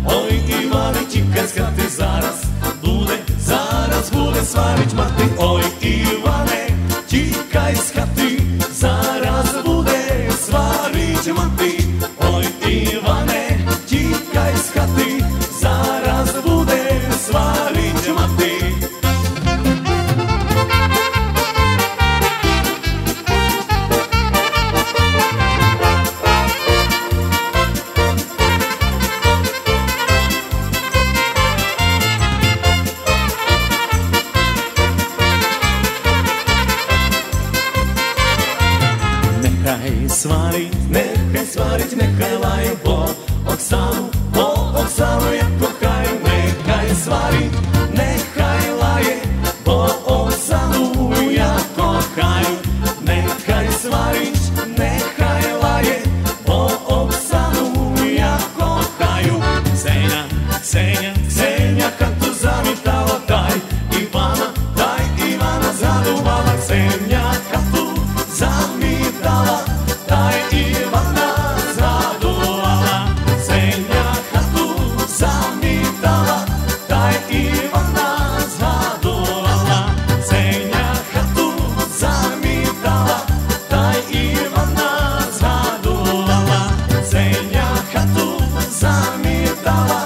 Oj Ivane, čekaj z hati zaraz bude svarić mati. Oj Ivane, čekaj z hati, zaraz bude svarić mati. Oj Ivane, čekaj z hati, zaraz bude svarić mati. Nehaj svarit, nehaj laje po Oksanu ja kochaju. Nehaj svarit, nehaj laje po Oksanu ja kochaju. Nehaj svarit, nehaj laje po Oksanu ja kochaju. Ksenja hatu zamitala, taj Ivana zaduvala. Ksenja hatu zamitala, taj Ivana zaduvala. Ksenja hatu zamitala, taj Ivana zaduvala. Ksenja hatu zamitala, taj Ivana zaduvala. Ksenja hatu zamitala,